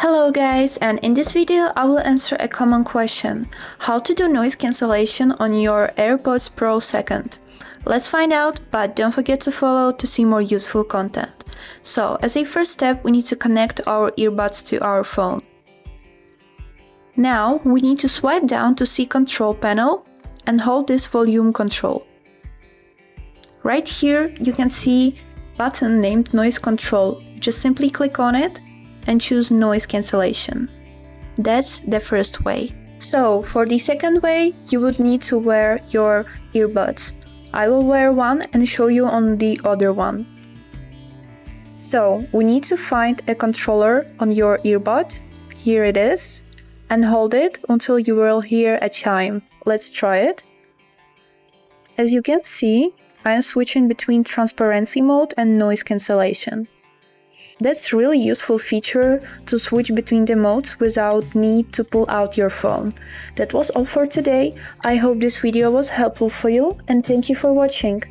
Hello guys, and in this video I will answer a common question: how to do noise cancellation on your AirPods Pro 2nd. Let's find out, but don't forget to follow to see more useful content. So, as a first step, we need to connect our earbuds to our phone. Now, we need to swipe down to see Control Panel and hold this volume control. Right here, you can see a button named Noise Control. You just simply click on it and choose noise cancellation. That's the first way. So for the second way, you would need to wear your earbuds. I will wear one and show you on the other one. So we need to find a controller on your earbud. Here it is. And hold it until you will hear a chime. Let's try it. As you can see, I am switching between transparency mode and noise cancellation. That's really useful feature to switch between the modes without need to pull out your phone. That was all for today. I hope this video was helpful for you and thank you for watching.